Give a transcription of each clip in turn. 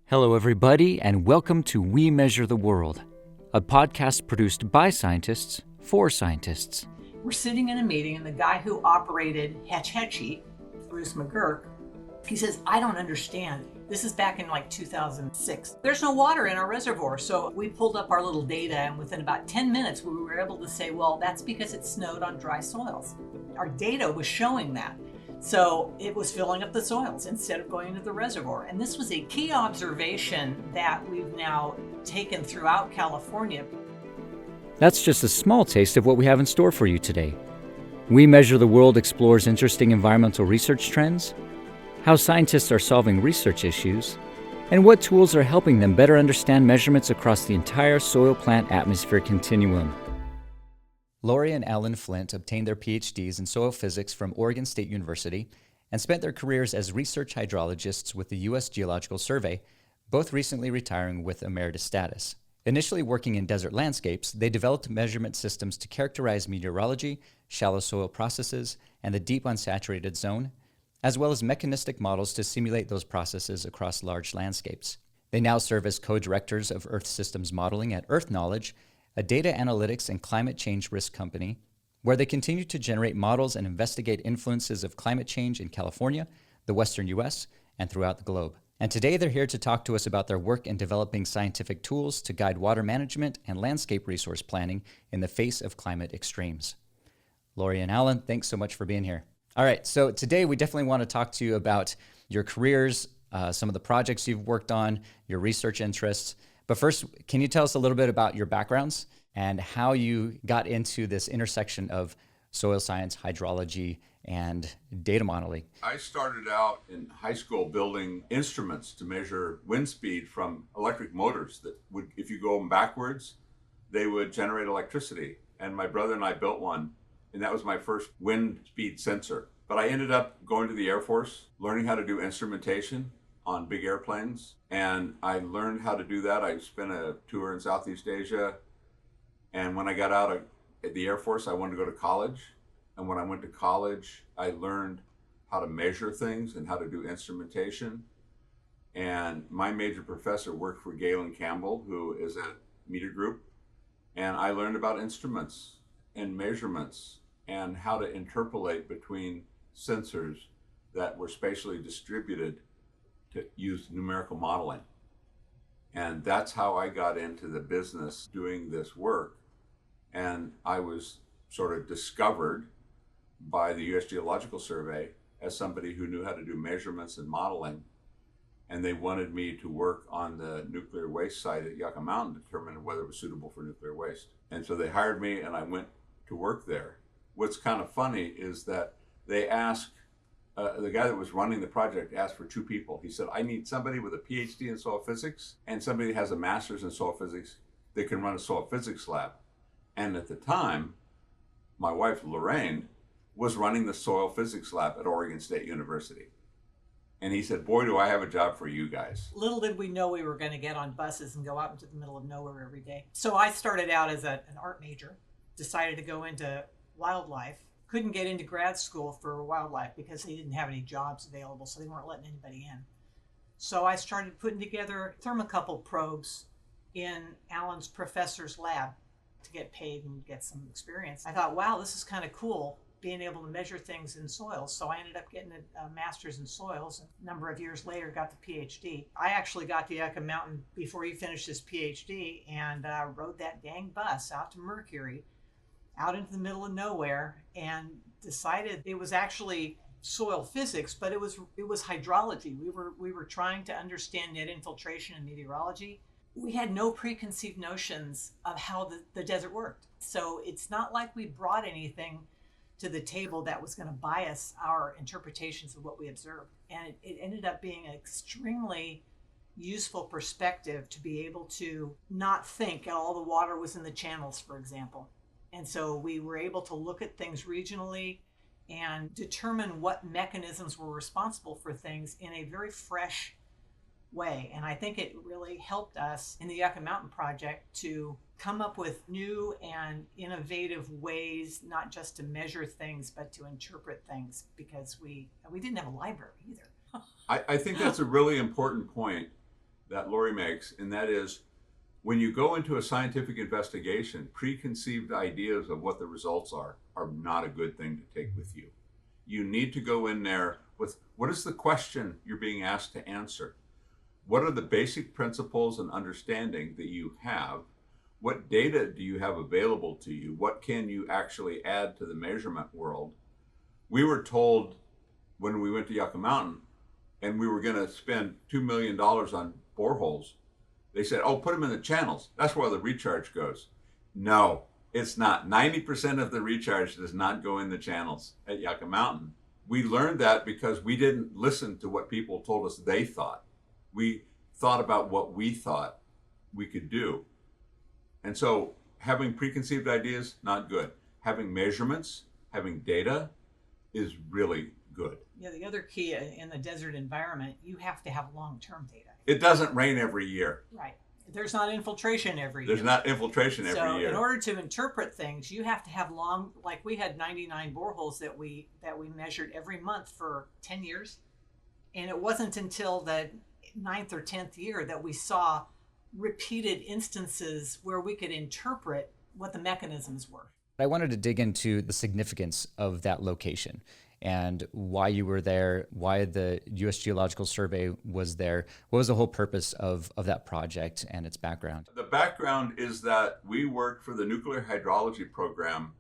Hello, everybody, and welcome to We Measure the World, a podcast produced by scientists for scientists. We're sitting in a meeting, and the guy who operated Hetch Hetchy, Bruce McGurk, he says, I don't understand. This is back in like 2006. There's no water in our reservoir. So we pulled up our little data, and within about 10 minutes, we were able to say, well, that's because it snowed on dry soils. Our data was showing that. So it was filling up the soils instead of going into the reservoir. And this was a key observation that we've now taken throughout California. That's just a small taste of what we have in store for you today. We Measure the World explores interesting environmental research trends, how scientists are solving research issues, and what tools are helping them better understand measurements across the entire soil-plant atmosphere continuum. Lorrie and Alan Flint obtained their PhDs in soil physics from Oregon State University and spent their careers as research hydrologists with the U.S. Geological Survey, both recently retiring with emeritus status. Initially working in desert landscapes, they developed measurement systems to characterize meteorology, shallow soil processes, and the deep unsaturated zone, as well as mechanistic models to simulate those processes across large landscapes. They now serve as co-directors of Earth Systems Modeling at Earth Knowledge, a data analytics and climate change risk company, where they continue to generate models and investigate influences of climate change in California, the Western U.S., and throughout the globe. And today they're here to talk to us about their work in developing scientific tools to guide water management and landscape resource planning in the face of climate extremes. Lorrie and Alan, thanks so much for being here. All right, so today we definitely want to talk to you about your careers, some of the projects you've worked on, your research interests. But first, can you tell us a little bit about your backgrounds and how you got into this intersection of soil science, hydrology, and data modeling? I started out in high school building instruments to measure wind speed from electric motors that would, if you go them backwards, they would generate electricity. And my brother and I built one, and that was my first wind speed sensor. But I ended up going to the Air Force, learning how to do instrumentation on big airplanes, and I learned how to do that. I spent a tour in Southeast Asia, and when I got out of the Air Force, I wanted to go to college. And when I went to college, I learned how to measure things and how to do instrumentation. And my major professor worked for Galen Campbell, who is at Meter Group, and I learned about instruments and measurements and how to interpolate between sensors that were spatially distributed to use numerical modeling. And that's how I got into the business doing this work. And I was sort of discovered by the U.S. Geological Survey as somebody who knew how to do measurements and modeling. And they wanted me to work on the nuclear waste site at Yucca Mountain to determine whether it was suitable for nuclear waste. And so they hired me and I went to work there. What's kind of funny is that they asked, the guy that was running the project asked for two people. He said, I need somebody with a PhD in soil physics and somebody that has a master's in soil physics that can run a soil physics lab. And at the time, my wife, Lorraine, was running the soil physics lab at Oregon State University. And he said, boy, do I have a job for you guys. Little did we know we were going to get on buses and go out into the middle of nowhere every day. So I started out as an art major, decided to go into wildlife. Couldn't get into grad school for wildlife because they didn't have any jobs available, so they weren't letting anybody in. So I started putting together thermocouple probes in Alan's professor's lab to get paid and get some experience. I thought, wow, this is kind of cool, being able to measure things in soils. So I ended up getting a master's in soils. A number of years later, got the PhD. I actually got to Yucca Mountain before he finished his PhD and rode that dang bus out to Mercury, out into the middle of nowhere, and decided it was actually soil physics, but it was hydrology. We were trying to understand net infiltration and meteorology. We had no preconceived notions of how the desert worked. So it's not like we brought anything to the table that was going to bias our interpretations of what we observed. And it ended up being an extremely useful perspective to be able to not think all the water was in the channels, for example. And so we were able to look at things regionally and determine what mechanisms were responsible for things in a very fresh way. And I think it really helped us in the Yucca Mountain project to come up with new and innovative ways, not just to measure things, but to interpret things, because we didn't have a library either. I think that's a really important point. that Lorrie makes, and that is when you go into a scientific investigation, preconceived ideas of what the results are not a good thing to take with you. You need to go in there with what is the question you're being asked to answer? What are the basic principles and understanding that you have? What data do you have available to you? What can you actually add to the measurement world? We were told when we went to Yucca Mountain and we were going to spend $2 million on boreholes, they said, oh, put them in the channels. That's where the recharge goes. No, it's not. 90% of the recharge does not go in the channels at Yucca Mountain. We learned that because we didn't listen to what people told us they thought. We thought about what we thought we could do. And so having preconceived ideas, not good. Having measurements, having data is really good. Yeah, the other key in the desert environment, you have to have long-term data. It doesn't rain every year. Right. There's not infiltration every year. There's not infiltration every year. So in order to interpret things, you have to have long, like we had 99 boreholes that we measured every month for 10 years. And it wasn't until the 9th or 10th year that we saw repeated instances where we could interpret what the mechanisms were. I wanted to dig into the significance of that location and why you were there, why the U.S. Geological Survey was there. What was the whole purpose of that project and its background? The background is that we worked for the nuclear hydrology program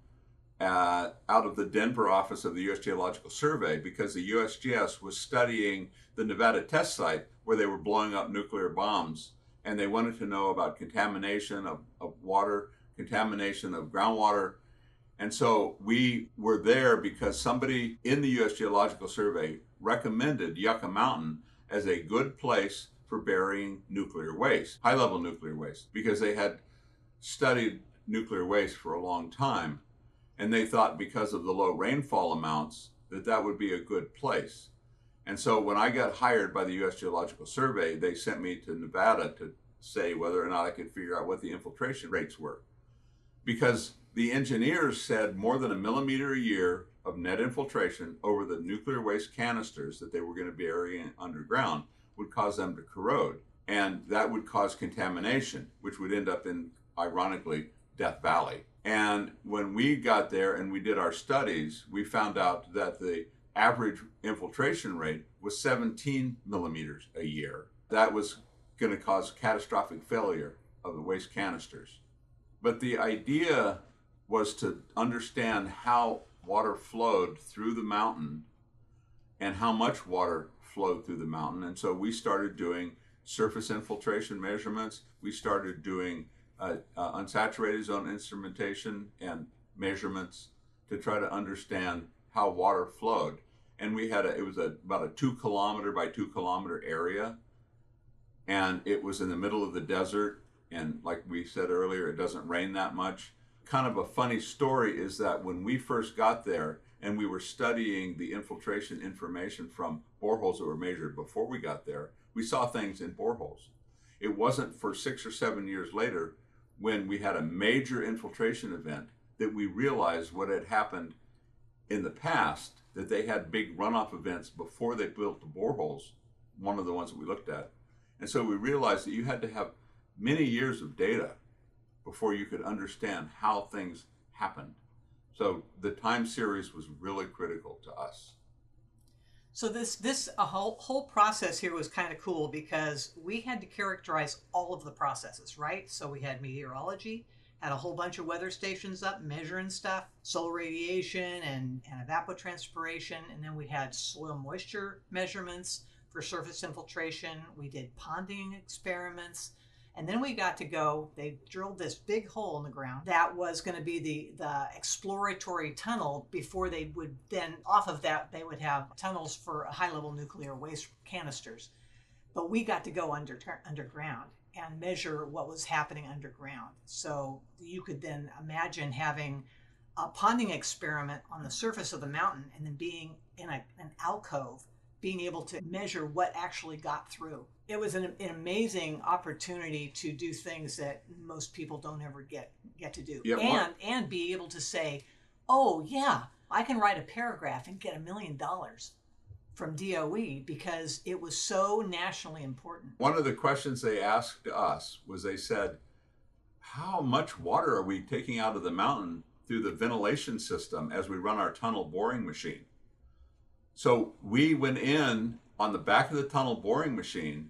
out of the Denver office of the U.S. Geological Survey because the USGS was studying the Nevada test site where they were blowing up nuclear bombs, and they wanted to know about contamination of water, contamination of groundwater. And so we were there because somebody in the U.S. Geological Survey recommended Yucca Mountain as a good place for burying nuclear waste, high-level nuclear waste, because they had studied nuclear waste for a long time. And they thought because of the low rainfall amounts that that would be a good place. And so when I got hired by the U.S. Geological Survey, they sent me to Nevada to say whether or not I could figure out what the infiltration rates were. Because the engineers said more than 1 millimeter a year of net infiltration over the nuclear waste canisters that they were going to bury underground would cause them to corrode. And that would cause contamination, which would end up in, ironically, Death Valley. And when we got there and we did our studies, we found out that the average infiltration rate was 17 millimeters a year. That was going to cause catastrophic failure of the waste canisters. But the idea was to understand how water flowed through the mountain and how much water flowed through the mountain. And so we started doing surface infiltration measurements. We started doing unsaturated zone instrumentation and measurements to try to understand how water flowed. And we had it was about a 2 kilometer by 2 kilometer area. And it was in the middle of the desert. And like we said earlier, it doesn't rain that much. Kind of a funny story is that when we first got there and we were studying the infiltration information from boreholes that were measured before we got there, we saw things in boreholes. It wasn't for 6 or 7 years later when we had a major infiltration event that we realized what had happened in the past, that they had big runoff events before they built the boreholes, one of the ones that we looked at. And so we realized that you had to have many years of data before you could understand how things happened. So the time series was really critical to us. So this whole process here was kind of cool because we had to characterize all of the processes, right? So we had meteorology, had a whole bunch of weather stations up measuring stuff, solar radiation and evapotranspiration, and then we had soil moisture measurements for surface infiltration. We did ponding experiments. And then we got to go, they drilled this big hole in the ground that was going to be the exploratory tunnel before they would then, off of that, they would have tunnels for high-level nuclear waste canisters. But we got to go underground and measure what was happening underground. So you could then imagine having a ponding experiment on the surface of the mountain and then being in an alcove, being able to measure what actually got through. It was an amazing opportunity to do things that most people don't ever get to do. Yeah, and be able to say, oh yeah, I can write a paragraph and get $1 million from DOE because it was so nationally important. One of the questions they asked us was, they said, how much water are we taking out of the mountain through the ventilation system as we run our tunnel boring machine? So we went in on the back of the tunnel boring machine,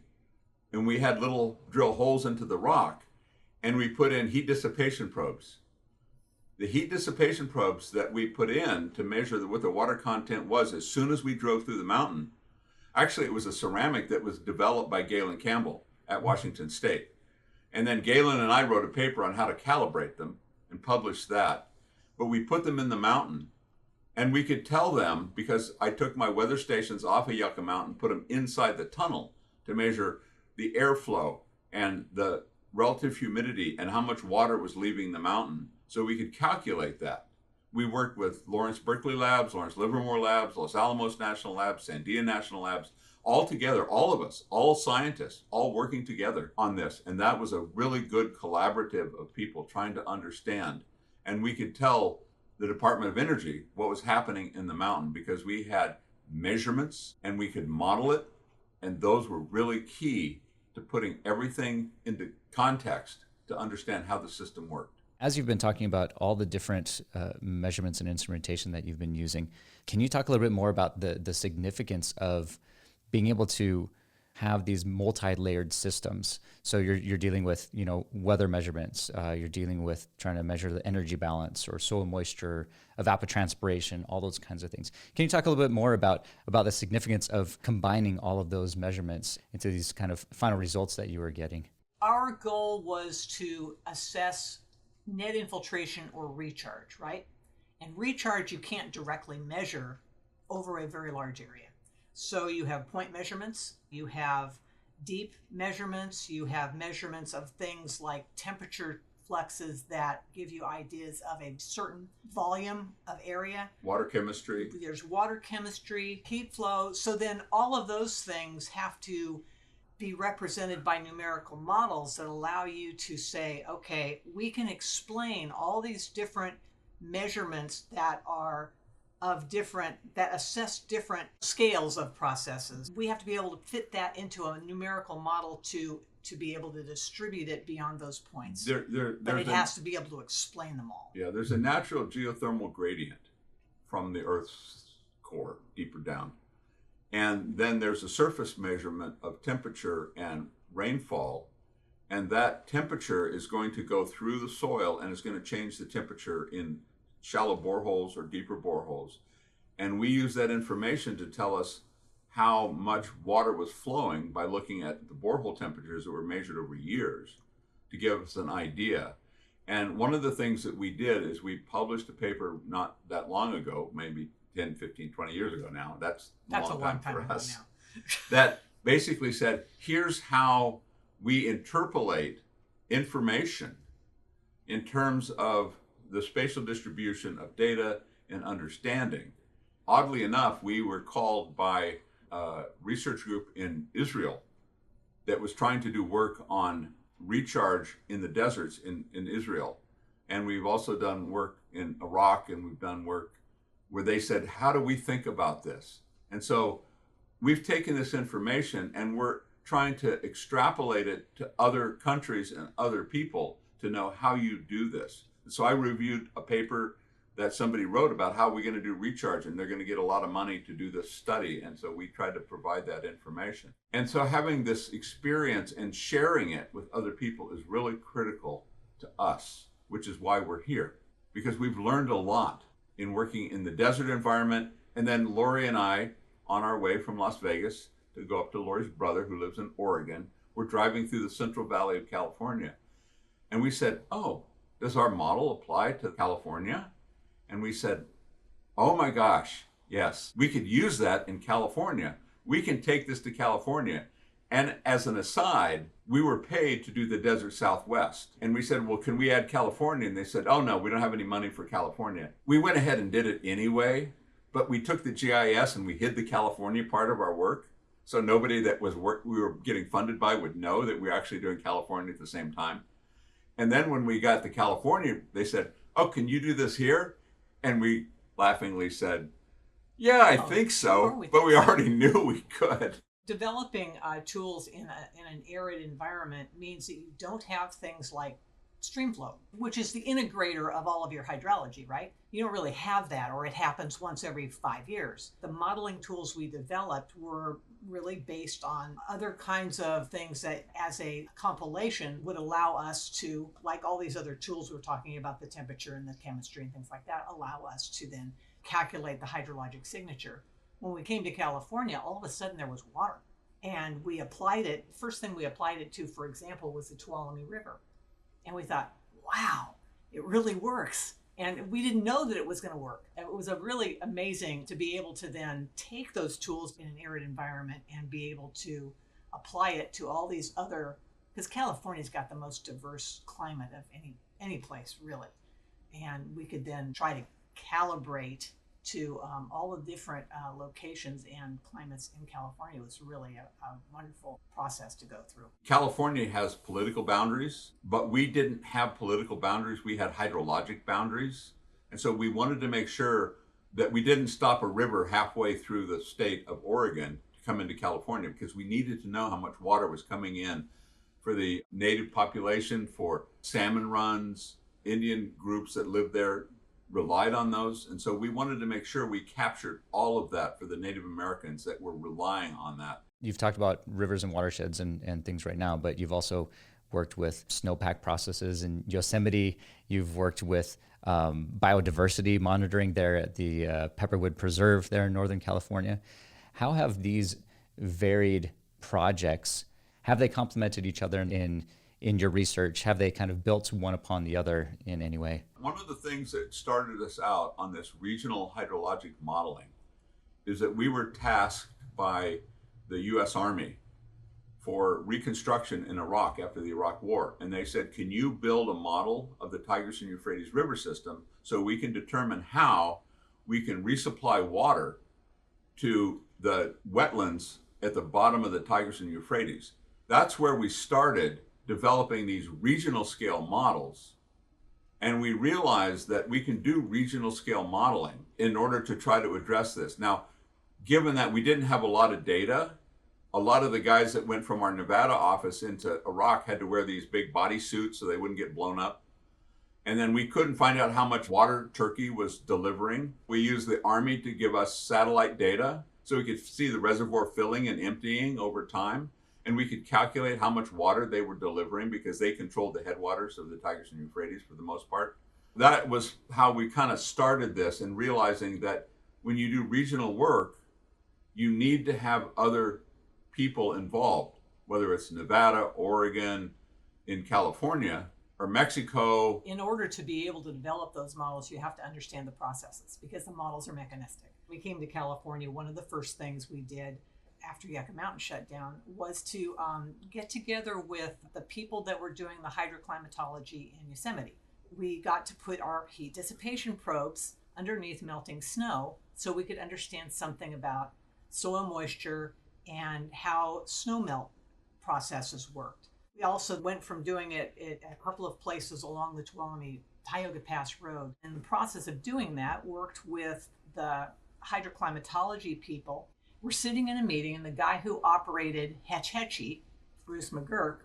and we had little drill holes into the rock, and we put in heat dissipation probes. The heat dissipation probes that we put in to measure what the water content was as soon as we drove through the mountain, actually it was a ceramic that was developed by Galen Campbell at Washington State. And then Galen and I wrote a paper on how to calibrate them and published that. But we put them in the mountain, and we could tell them, because I took my weather stations off of Yucca Mountain, put them inside the tunnel to measure the airflow and the relative humidity and how much water was leaving the mountain, so we could calculate that. We worked with Lawrence Berkeley Labs, Lawrence Livermore Labs, Los Alamos National Labs, Sandia National Labs, all together, all of us, all scientists, all working together on this. And that was a really good collaborative of people trying to understand. And we could tell the Department of Energy what was happening in the mountain because we had measurements and we could model it. And those were really key to putting everything into context to understand how the system worked. As you've been talking about all the different measurements and instrumentation that you've been using, can you talk a little bit more about the significance of being able to have these multi-layered systems? So you're dealing with, weather measurements, you're dealing with trying to measure the energy balance or soil moisture, evapotranspiration, all those kinds of things. Can you talk a little bit more about the significance of combining all of those measurements into these kind of final results that you were getting? Our goal was to assess net infiltration or recharge, right? And recharge you can't directly measure over a very large area. So you have point measurements, you have deep measurements, you have measurements of things like temperature fluxes that give you ideas of a certain volume of area. Water chemistry. There's water chemistry, heat flow. So then all of those things have to be represented by numerical models that allow you to say, okay, we can explain all these different measurements that are that assess different scales of processes. We have to be able to fit that into a numerical model to be able to distribute it beyond those points. But it has to be able to explain them all. Yeah, there's a natural geothermal gradient from the Earth's core, deeper down. And then there's a surface measurement of temperature and rainfall. And that temperature is going to go through the soil and it's going to change the temperature in shallow boreholes or deeper boreholes. And we use that information to tell us how much water was flowing by looking at the borehole temperatures that were measured over years to give us an idea. And one of the things that we did is we published a paper not that long ago, maybe 10, 15, 20 years ago now. That's a long time for us. Now. That basically said, here's how we interpolate information in terms of the spatial distribution of data and understanding. Oddly enough, we were called by a research group in Israel that was trying to do work on recharge in the deserts in Israel. And we've also done work in Iraq, and we've done work where they said, how do we think about this? And so we've taken this information and we're trying to extrapolate it to other countries and other people to know how you do this. And so I reviewed a paper that somebody wrote about how we're going to do recharge, and they're going to get a lot of money to do this study. And so we tried to provide that information. And so having this experience and sharing it with other people is really critical to us, which is why we're here, because we've learned a lot in working in the desert environment. And then Lorrie and I, on our way from Las Vegas to go up to Lorrie's brother who lives in Oregon, we're driving through the Central Valley of California. And we said, oh, does our model apply to California? And we said, oh my gosh, yes, we could use that in California. We can take this to California. And as an aside, we were paid to do the Desert Southwest. And we said, well, can we add California? And they said, oh no, we don't have any money for California. We went ahead and did it anyway, but we took the GIS and we hid the California part of our work. So nobody that was we were getting funded by would know that we were actually doing California at the same time. And then when we got to California, they said, oh, can you do this here? And we laughingly said, Yeah, I Oh, think sure, so, we but think we so. already knew we could. Developing tools in an arid environment means that you don't have things like stream flow, which is the integrator of all of your hydrology, right? You don't really have that, or it happens once every 5 years. The modeling tools we developed were really based on other kinds of things that, as a compilation, would allow us to, like all these other tools we're talking about, the temperature and the chemistry and things like that, allow us to then calculate the hydrologic signature. When we came to California, all of a sudden there was water. And we applied it. First thing we applied it to, for example, was the Tuolumne River. And we thought, wow, it really works. And we didn't know that it was going to work. It was a really amazing to be able to then take those tools in an arid environment and be able to apply it to all these other, because California's got the most diverse climate of any place really. And we could then try to calibrate to all the different locations and climates in California. It was really a wonderful process to go through. California has political boundaries, but we didn't have political boundaries. We had hydrologic boundaries. And so we wanted to make sure that we didn't stop a river halfway through the state of Oregon to come into California, because we needed to know how much water was coming in for the native population, for salmon runs. Indian groups that lived there relied on those. And so we wanted to make sure we captured all of that for the Native Americans that were relying on that. You've talked about rivers and watersheds and things right now, but you've also worked with snowpack processes in Yosemite. You've worked with biodiversity monitoring there at the Pepperwood Preserve there in Northern California. How have these varied projects, have they complemented each other in your research? Have they kind of built one upon the other in any way? One of the things that started us out on this regional hydrologic modeling is that we were tasked by the U.S. Army for reconstruction in Iraq after the Iraq War. And they said, can you build a model of the Tigris and Euphrates River system so we can determine how we can resupply water to the wetlands at the bottom of the Tigris and Euphrates? That's where we started developing these regional scale models. And we realized that we can do regional scale modeling in order to try to address this. Now, given that we didn't have a lot of data, a lot of the guys that went from our Nevada office into Iraq had to wear these big body suits so they wouldn't get blown up. And then we couldn't find out how much water Turkey was delivering. We used the Army to give us satellite data so we could see the reservoir filling and emptying over time. And we could calculate how much water they were delivering because they controlled the headwaters of the Tigris and Euphrates for the most part. That was how we kind of started this, and realizing that when you do regional work, you need to have other people involved, whether it's Nevada, Oregon, in California, or Mexico. In order to be able to develop those models, you have to understand the processes because the models are mechanistic. We came to California, one of the first things we did after Yucca Mountain shut down was to get together with the people that were doing the hydroclimatology in Yosemite. We got to put our heat dissipation probes underneath melting snow so we could understand something about soil moisture and how snowmelt processes worked. We also went from doing it at a couple of places along the Tuolumne Tioga Pass Road. In the process of doing that, worked with the hydroclimatology people. We're sitting in a meeting, and the guy who operated Hetch Hetchy, Bruce McGurk,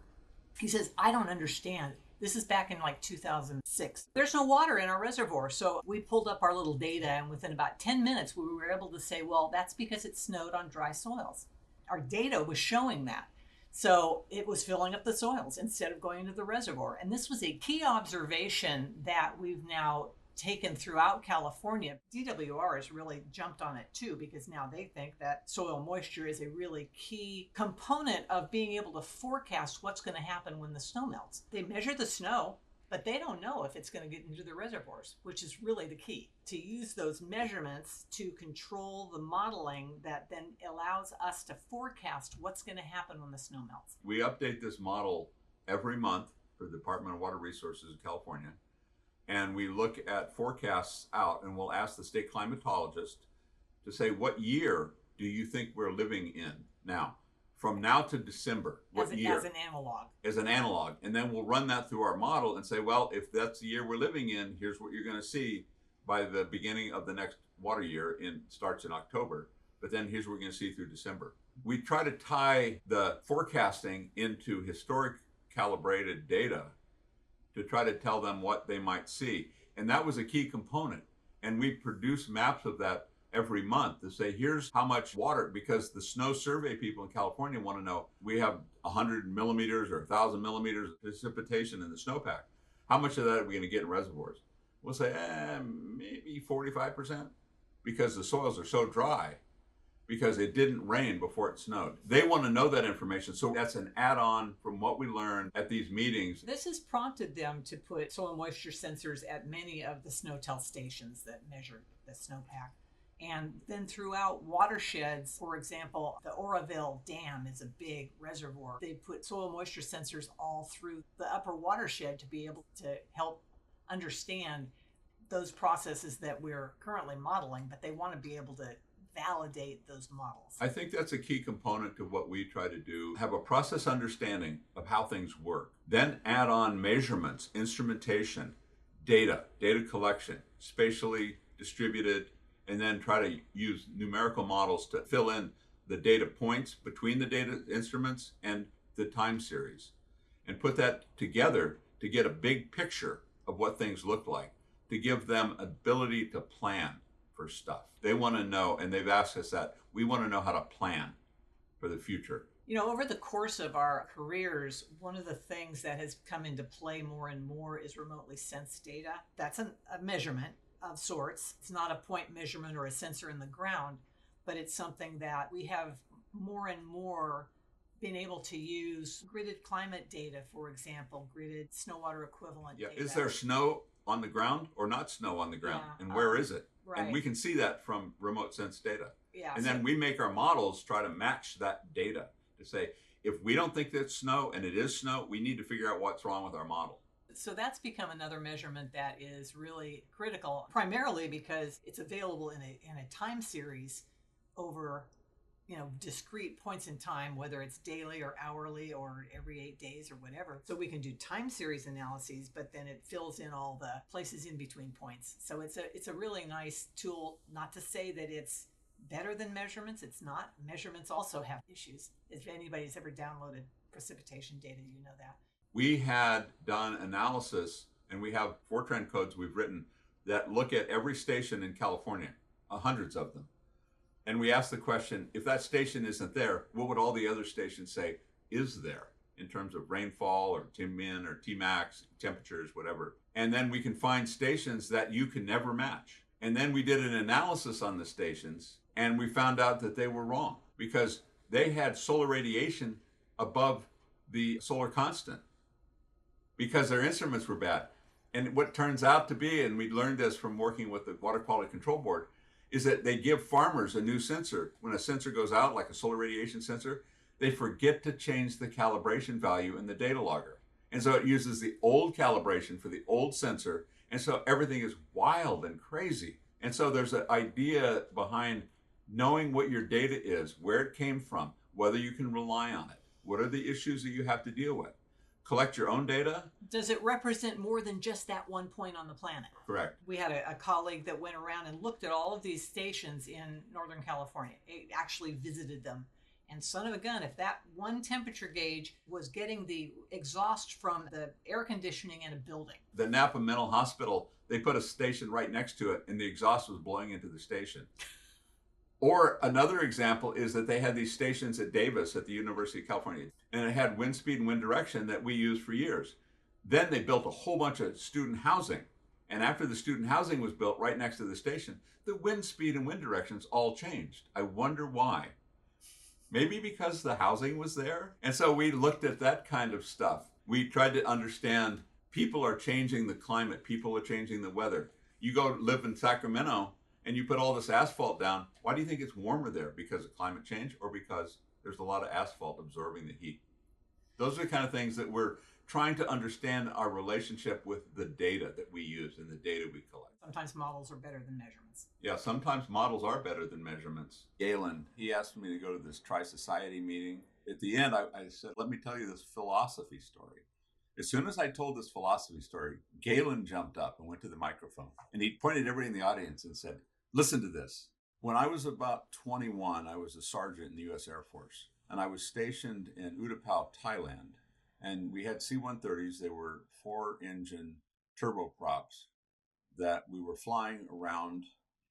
he says, I don't understand. This is back in like 2006. There's no water in our reservoir. So we pulled up our little data, and within about 10 minutes, we were able to say, well, that's because it snowed on dry soils. Our data was showing that. So it was filling up the soils instead of going into the reservoir. And this was a key observation that we've now taken throughout California. DWR has really jumped on it too, because now they think that soil moisture is a really key component of being able to forecast what's going to happen when the snow melts. They measure the snow, but they don't know if it's going to get into the reservoirs, which is really the key. To use those measurements to control the modeling that then allows us to forecast what's going to happen when the snow melts. We update this model every month for the Department of Water Resources of California. And we look at forecasts out, and we'll ask the state climatologist to say, what year do you think we're living in now? From now to December, what year? As an analog. As an analog. And then we'll run that through our model and say, well, if that's the year we're living in, here's what you're going to see. by the beginning of the next water year starts in October, but then here's what we're going to see through December. We try to tie the forecasting into historic calibrated data to try to tell them what they might see. And that was a key component. And we produce maps of that every month to say, here's how much water, because the snow survey people in California want to know, we have 100 millimeters or 1,000 millimeters of precipitation in the snowpack. How much of that are we going to get in reservoirs? We'll say, maybe 45%, because the soils are so dry, because it didn't rain before it snowed. They want to know that information. So that's an add-on from what we learned at these meetings. This has prompted them to put soil moisture sensors at many of the SNOTEL stations that measure the snowpack. And then throughout watersheds, for example, the Oroville Dam is a big reservoir. They put soil moisture sensors all through the upper watershed to be able to help understand those processes that we're currently modeling, but they want to be able to validate those models. I think that's a key component to what we try to do, have a process understanding of how things work, then add on measurements, instrumentation, data collection, spatially distributed, and then try to use numerical models to fill in the data points between the data instruments and the time series, and put that together to get a big picture of what things look like, to give them ability to plan for stuff. They want to know, and they've asked us that, we want to know how to plan for the future. You know, over the course of our careers, one of the things that has come into play more and more is remotely sensed data. That's a measurement of sorts. It's not a point measurement or a sensor in the ground, but it's something that we have more and more been able to use. Gridded climate data, for example, gridded snow water equivalent data. Is there snow on the ground or not snow on the ground? Yeah, and where is it? Right. And we can see that from remote sense data. Yeah, and then we make our models try to match that data to say, if we don't think that's snow and it is snow, we need to figure out what's wrong with our model. So that's become another measurement that is really critical, primarily because it's available in a time series over, discrete points in time, whether it's daily or hourly or every 8 days or whatever. So we can do time series analyses, but then it fills in all the places in between points. So it's a really nice tool. Not to say that it's better than measurements. It's not. Measurements also have issues. If anybody's ever downloaded precipitation data, you know that. We had done analysis, and we have Fortran codes we've written that look at every station in California, hundreds of them. And we asked the question, if that station isn't there, what would all the other stations say is there in terms of rainfall or Tmin or Tmax, temperatures, whatever. And then we can find stations that you can never match. And then we did an analysis on the stations, and we found out that they were wrong because they had solar radiation above the solar constant because their instruments were bad. And what turns out to be, and we learned this from working with the Water Quality Control Board, is that they give farmers a new sensor. When a sensor goes out, like a solar radiation sensor, they forget to change the calibration value in the data logger. And so it uses the old calibration for the old sensor. And so everything is wild and crazy. And so there's an idea behind knowing what your data is, where it came from, whether you can rely on it. What are the issues that you have to deal with? Collect your own data. Does it represent more than just that one point on the planet? Correct. We had a colleague that went around and looked at all of these stations in Northern California. It actually visited them. And son of a gun, if that one temperature gauge was getting the exhaust from the air conditioning in a building. The Napa Mental Hospital, they put a station right next to it and the exhaust was blowing into the station. Or another example is that they had these stations at Davis at the University of California, and it had wind speed and wind direction that we used for years. Then they built a whole bunch of student housing. And after the student housing was built right next to the station, the wind speed and wind directions all changed. I wonder why. Maybe because the housing was there. And so we looked at that kind of stuff. We tried to understand people are changing the climate. People are changing the weather. You go live in Sacramento and you put all this asphalt down. Why do you think it's warmer there? Because of climate change or because there's a lot of asphalt absorbing the heat? Those are the kind of things that we're trying to understand our relationship with the data that we use and the data we collect. Sometimes models are better than measurements. Yeah, sometimes models are better than measurements. Galen, he asked me to go to this Tri-Society meeting. At the end, I said, let me tell you this philosophy story. As soon as I told this philosophy story, Galen jumped up and went to the microphone and he pointed at everybody in the audience and said, listen to this. When I was about 21, I was a sergeant in the U.S. Air Force, and I was stationed in Utapao, Thailand. And we had C-130s. They were 4-engine turboprops that we were flying around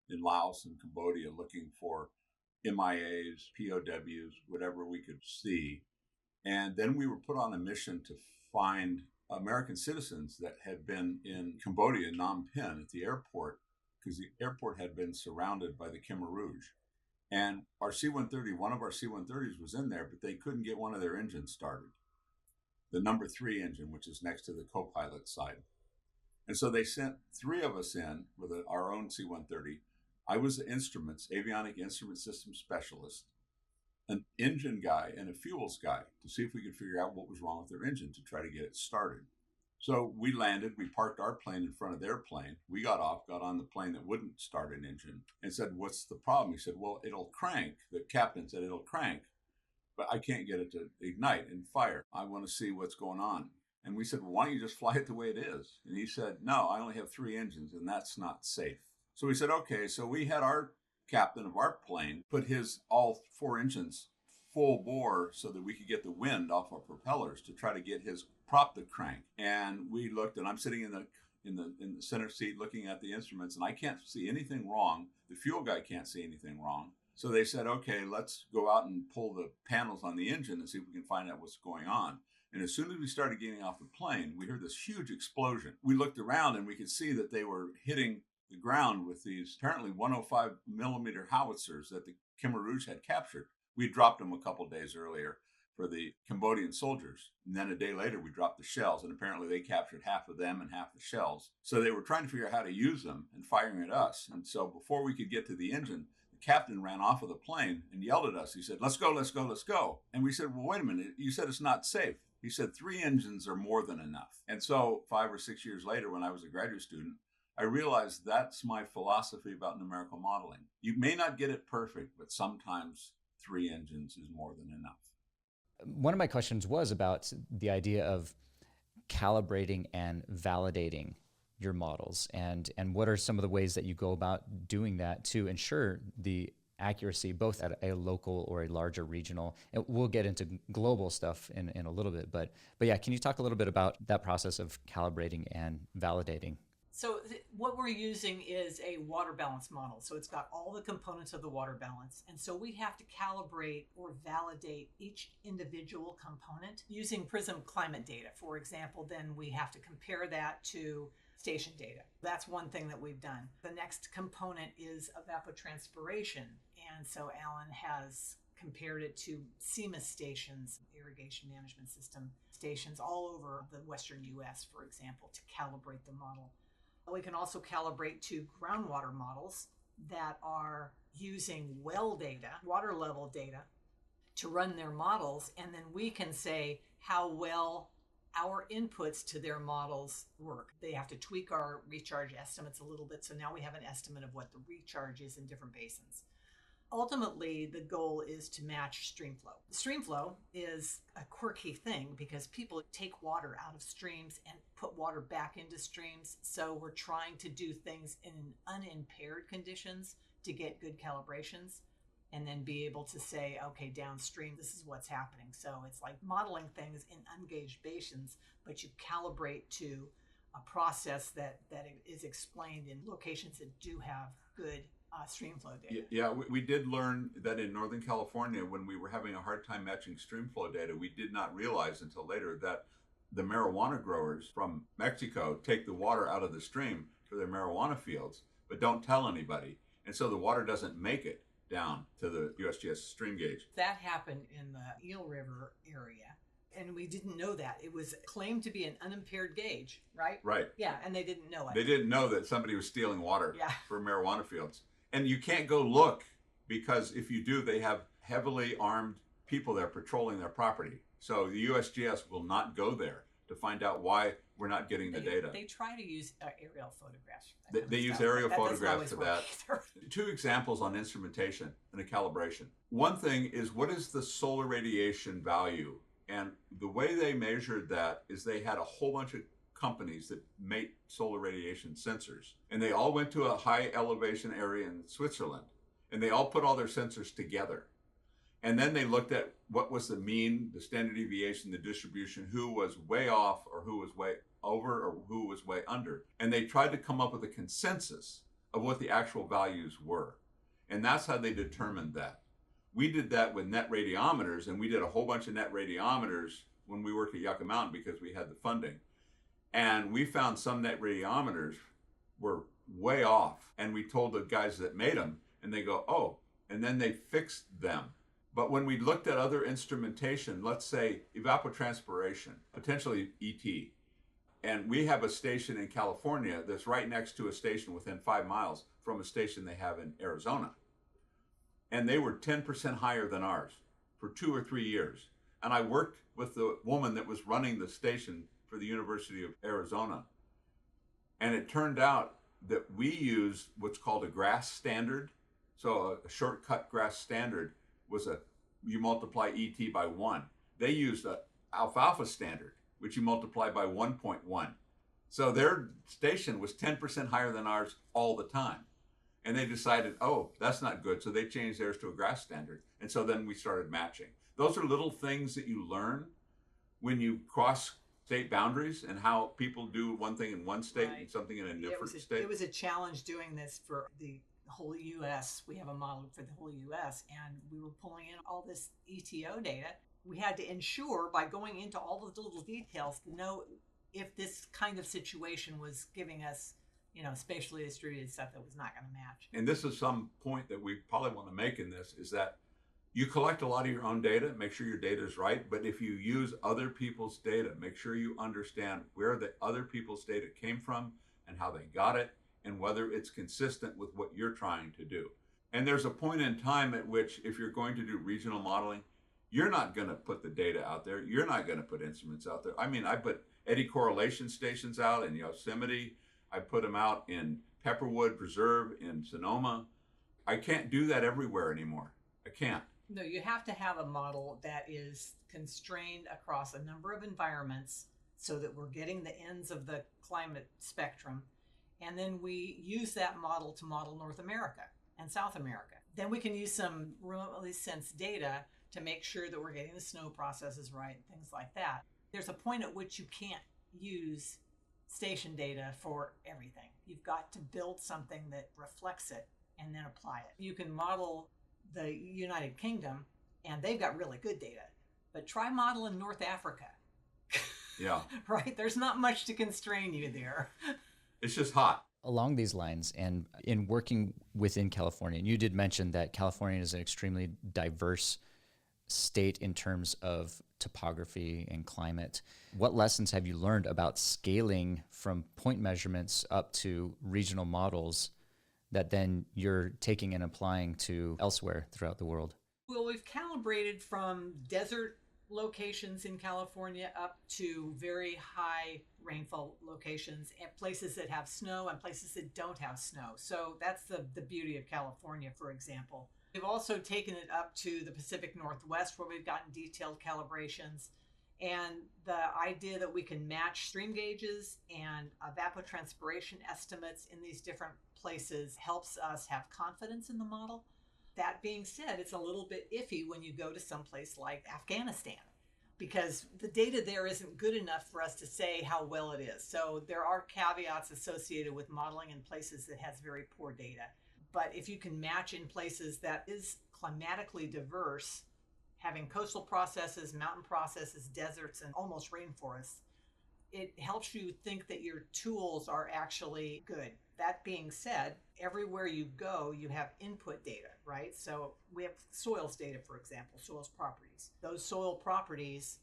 in Laos and Cambodia looking for MIAs, POWs, whatever we could see. And then we were put on a mission to find American citizens that had been in Cambodia, Phnom Penh, at the airport, because the airport had been surrounded by the Khmer Rouge. And our C-130, one of our C-130s was in there, but they couldn't get one of their engines started. The number 3 engine, which is next to the co-pilot side. And so they sent 3 of us in with our own C-130. I was the avionic instrument system specialist, an engine guy, and a fuels guy to see if we could figure out what was wrong with their engine to try to get it started. So we landed, we parked our plane in front of their plane. We got off, got on the plane that wouldn't start an engine and said, what's the problem? He said, well, it'll crank. The captain said, it'll crank, but I can't get it to ignite and fire. I want to see what's going on. And we said, well, why don't you just fly it the way it is? And he said, no, I only have 3 engines and that's not safe. So we said, okay. So we had our captain of our plane put his all 4 engines full bore so that we could get the wind off our propellers to try to get his prop to crank. And we looked, and I'm sitting in the center seat looking at the instruments, and I can't see anything wrong. The fuel guy can't see anything wrong. So they said, okay, let's go out and pull the panels on the engine and see if we can find out what's going on. And as soon as we started getting off the plane, we heard this huge explosion. We looked around and we could see that they were hitting the ground with these apparently 105 millimeter howitzers that the Khmer Rouge had captured. We dropped them a couple days earlier for the Cambodian soldiers. And then a day later, we dropped the shells, and apparently they captured half of them and half the shells. So they were trying to figure out how to use them and firing at us. And so before we could get to the engine, the captain ran off of the plane and yelled at us. He said, let's go, let's go, let's go. And we said, well, wait a minute. You said it's not safe. He said 3 engines are more than enough. And so 5 or 6 years later, when I was a graduate student, I realized that's my philosophy about numerical modeling. You may not get it perfect, but sometimes 3 engines is more than enough. One of my questions was about the idea of calibrating and validating your models, and what are some of the ways that you go about doing that to ensure the accuracy, both at a local or a larger regional. And we'll get into global stuff in a little bit, but yeah, can you talk a little bit about that process of calibrating and validating? So what we're using is a water balance model. So it's got all the components of the water balance. And so we have to calibrate or validate each individual component using PRISM climate data. For example, then we have to compare that to station data. That's one thing that we've done. The next component is evapotranspiration. And so Alan has compared it to CMIS stations, irrigation management system stations all over the Western US, for example, to calibrate the model. We can also calibrate to groundwater models that are using well data, water level data, to run their models. And then we can say how well our inputs to their models work. They have to tweak our recharge estimates a little bit. So now we have an estimate of what the recharge is in different basins. Ultimately, the goal is to match stream flow. Stream flow is a quirky thing because people take water out of streams and put water back into streams. So we're trying to do things in unimpaired conditions to get good calibrations and then be able to say, okay, downstream, this is what's happening. So it's like modeling things in ungauged basins, but you calibrate to a process that is explained in locations that do have good stream flow data. Yeah, we did learn that in Northern California, when we were having a hard time matching stream flow data, we did not realize until later that the marijuana growers from Mexico take the water out of the stream for their marijuana fields, but don't tell anybody. And so the water doesn't make it down to the USGS stream gauge. That happened in the Eel River area. And we didn't know that. It was claimed to be an unimpaired gauge, right? Right. Yeah, and they didn't know it. They didn't know that somebody was stealing water Yeah. for marijuana fields. And you can't go look because if you do, they have heavily armed people there patrolling their property. So the USGS will not go there to find out why we're not getting the data. They try to use aerial photographs. They use aerial photographs for that. Either. 2 examples on instrumentation and a calibration. One thing is, what is the solar radiation value And the way they measured that is they had a whole bunch of companies that make solar radiation sensors. And they all went to a high elevation area in Switzerland. And they all put all their sensors together. And then they looked at what was the mean, the standard deviation, the distribution, who was way off or who was way over or who was way under. And they tried to come up with a consensus of what the actual values were. And that's how they determined that. We did that with net radiometers, and we did a whole bunch of net radiometers when we worked at Yucca Mountain because we had the funding. And we found some net radiometers were way off. And we told the guys that made them, and they go, oh, and then they fixed them. But when we looked at other instrumentation, let's say evapotranspiration, potentially ET, and we have a station in California that's right next to a station within 5 miles from a station they have in Arizona. And they were 10% higher than ours for 2 or 3 years. And I worked with the woman that was running the station for the University of Arizona. And it turned out that we used what's called a grass standard. So a shortcut grass standard was you multiply ET by 1. They used a alfalfa standard, which you multiply by 1.1. So their station was 10% higher than ours all the time. And they decided, oh, that's not good. So they changed theirs to a grass standard. And so then we started matching. Those are little things that you learn when you cross state boundaries and how people do one thing in one state and something in a different state. It was a challenge doing this for the whole U.S. We have a model for the whole U.S. and we were pulling in all this ETO data. We had to ensure by going into all the little details to know if this kind of situation was giving us, spatially distributed stuff that was not going to match. And this is some point that we probably want to make in this, is that you collect a lot of your own data, make sure your data is right, but if you use other people's data, make sure you understand where the other people's data came from and how they got it and whether it's consistent with what you're trying to do. And there's a point in time at which if you're going to do regional modeling, you're not going to put the data out there. You're not going to put instruments out there. I mean, I put eddy correlation stations out in Yosemite. I put them out in Pepperwood Preserve in Sonoma. I can't do that everywhere anymore. I can't. No, you have to have a model that is constrained across a number of environments so that we're getting the ends of the climate spectrum. And then we use that model to model North America and South America. Then we can use some remotely sensed data to make sure that we're getting the snow processes right, things like that. There's a point at which you can't use station data for everything. You've got to build something that reflects it and then apply it. You can model the United Kingdom and they've got really good data, but try modeling North Africa. Yeah. Right? There's not much to constrain you there. It's just hot. Along these lines, and in working within California, and you did mention that California is an extremely diverse state in terms of topography and climate. What lessons have you learned about scaling from point measurements up to regional models that then you're taking and applying to elsewhere throughout the world? Well, we've calibrated from desert locations in California up to very high rainfall locations and places that have snow and places that don't have snow. So that's the beauty of California, for example. We've also taken it up to the Pacific Northwest where we've gotten detailed calibrations. And the idea that we can match stream gauges and evapotranspiration estimates in these different places helps us have confidence in the model. That being said, it's a little bit iffy when you go to someplace like Afghanistan because the data there isn't good enough for us to say how well it is. So there are caveats associated with modeling in places that has very poor data. But if you can match in places that is climatically diverse, having coastal processes, mountain processes, deserts, and almost rainforests, it helps you think that your tools are actually good. That being said, everywhere you go, you have input data, right? So we have soils data, for example, soils properties. Those soil properties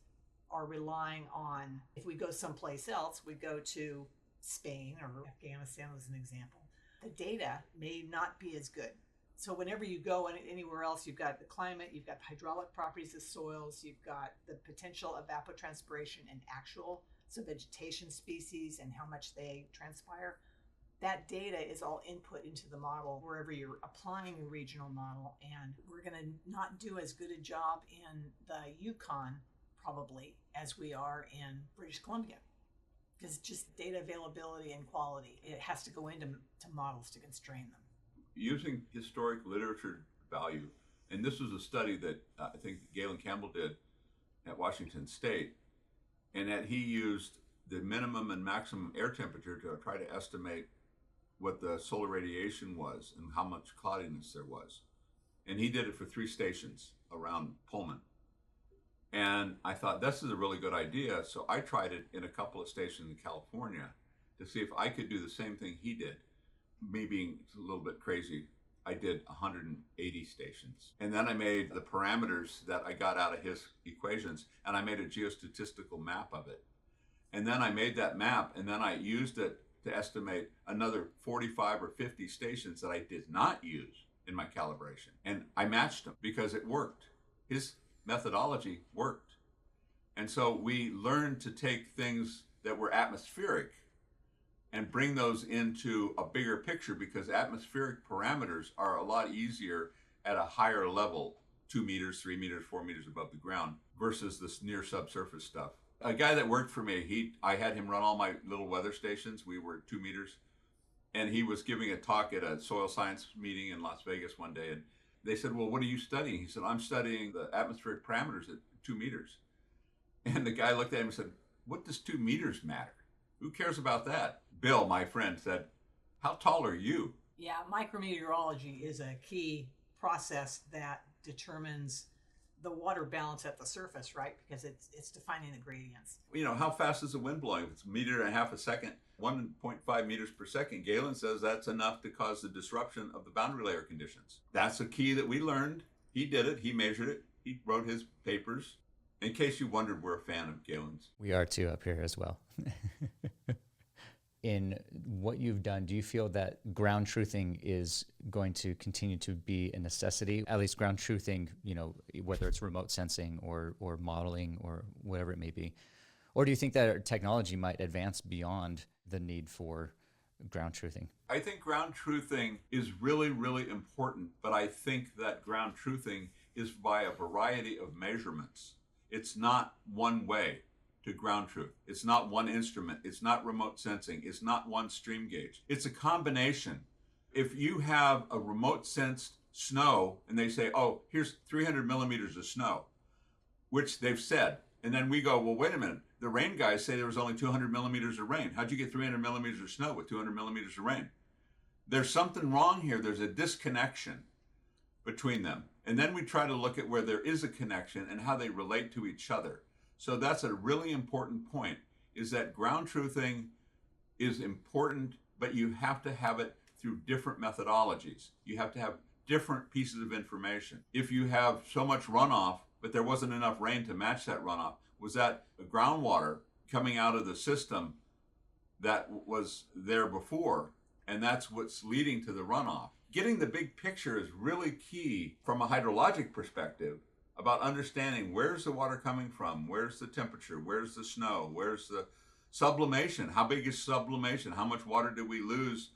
are relying on, if we go someplace else, we go to Spain or Afghanistan as an example, the data may not be as good. So whenever you go anywhere else, you've got the climate, you've got the hydraulic properties of soils, you've got the potential evapotranspiration and actual, so vegetation species and how much they transpire. That data is all input into the model wherever you're applying a regional model. And we're going to not do as good a job in the Yukon probably as we are in British Columbia, because just data availability and quality, it has to go into models to constrain them. Using historic literature value, and this was a study that I think Galen Campbell did at Washington State, and that he used the minimum and maximum air temperature to try to estimate what the solar radiation was and how much cloudiness there was. And he did it for 3 stations around Pullman. And I thought, this is a really good idea. So I tried it in a couple of stations in California to see if I could do the same thing he did. Me being a little bit crazy, I did 180 stations. And then I made the parameters that I got out of his equations, and I made a geostatistical map of it. And then I made that map, and then I used it to estimate another 45 or 50 stations that I did not use in my calibration. And I matched them because it worked. His methodology worked. And so we learned to take things that were atmospheric and bring those into a bigger picture, because atmospheric parameters are a lot easier at a higher level, 2 meters, 3 meters, 4 meters above the ground, versus this near subsurface stuff. A guy that worked for me, I had him run all my little weather stations. We were 2 meters. And he was giving a talk at a soil science meeting in Las Vegas one day. And they said, well, what are you studying? He said, I'm studying the atmospheric parameters at 2 meters. And the guy looked at him and said, what does 2 meters matter? Who cares about that? Bill, my friend, said, how tall are you? Yeah, micrometeorology is a key process that determines the water balance at the surface, right? Because it's defining the gradients. You know, how fast is the wind blowing? If it's 1.5 meters a second, 1.5 meters per second, Galen says that's enough to cause the disruption of the boundary layer conditions. That's a key that we learned. He did it. He measured it. He wrote his papers. In case you wondered, we're a fan of Galen's. We are too up here as well. In what you've done, do you feel that ground truthing is going to continue to be a necessity? At least ground truthing, you know, whether it's remote sensing or modeling or whatever it may be. Or do you think that our technology might advance beyond the need for ground truthing? I think ground truthing is really, really important, but I think that ground truthing is by a variety of measurements. It's not one way to ground truth. It's not one instrument. It's not remote sensing. It's not one stream gauge. It's a combination. If you have a remote sensed snow and they say, oh, here's 300 millimeters of snow, which they've said, and then we go, well, wait a minute. The rain guys say there was only 200 millimeters of rain. How'd you get 300 millimeters of snow with 200 millimeters of rain? There's something wrong here. There's a disconnection between them. And then we try to look at where there is a connection and how they relate to each other. So that's a really important point, is that ground truthing is important, but you have to have it through different methodologies. You have to have different pieces of information. If you have so much runoff, but there wasn't enough rain to match that runoff, was that groundwater coming out of the system that was there before? And that's what's leading to the runoff. Getting the big picture is really key from a hydrologic perspective, about understanding where's the water coming from, where's the temperature, where's the snow, where's the sublimation, how big is sublimation, how much water did we lose?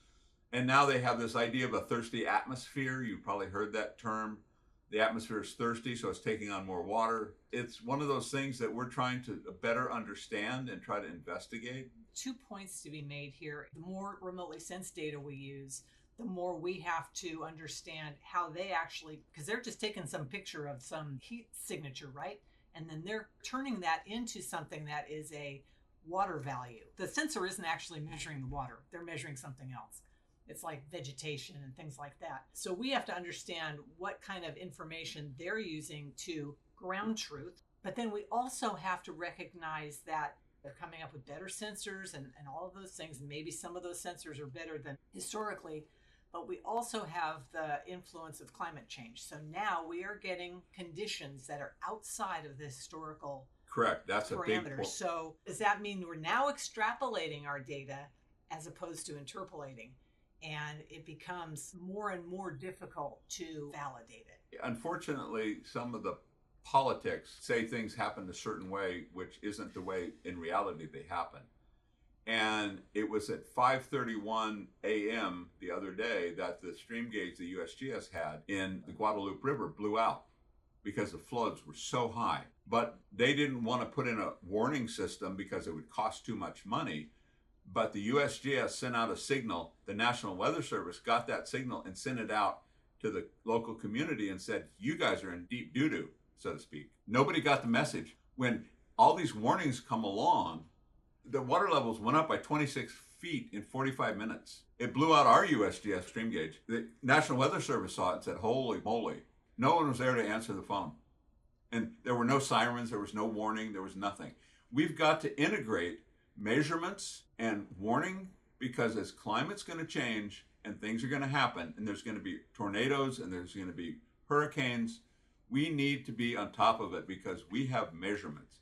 And now they have this idea of a thirsty atmosphere. You've probably heard that term. The atmosphere is thirsty, so it's taking on more water. It's one of those things that we're trying to better understand and try to investigate. 2 points to be made here. The more remotely sensed data we use, the more we have to understand how they actually, because they're just taking some picture of some heat signature, right? And then they're turning that into something that is a water value. The sensor isn't actually measuring the water. They're measuring something else. It's like vegetation and things like that. So we have to understand what kind of information they're using to ground truth. But then we also have to recognize that they're coming up with better sensors and all of those things. And maybe some of those sensors are better than historically. But we also have the influence of climate change. So now we are getting conditions that are outside of the historical Correct. That's parameters. A big point. So does that mean we're now extrapolating our data as opposed to interpolating? And it becomes more and more difficult to validate it. Unfortunately, some of the politics say things happen a certain way, which isn't the way in reality they happen. And it was at 5:31 a.m. the other day that the stream gauge the USGS had in the Guadalupe River blew out because the floods were so high. But they didn't want to put in a warning system because it would cost too much money. But the USGS sent out a signal. The National Weather Service got that signal and sent it out to the local community and said, you guys are in deep doo-doo, so to speak. Nobody got the message. When all these warnings come along, the water levels went up by 26 feet in 45 minutes. It blew out our USGS stream gauge. The National Weather Service saw it and said, holy moly. No one was there to answer the phone. And there were no sirens, there was no warning, there was nothing. We've got to integrate measurements and warning, because as climate's going to change and things are going to happen, and there's going to be tornadoes and there's going to be hurricanes, we need to be on top of it because we have measurements.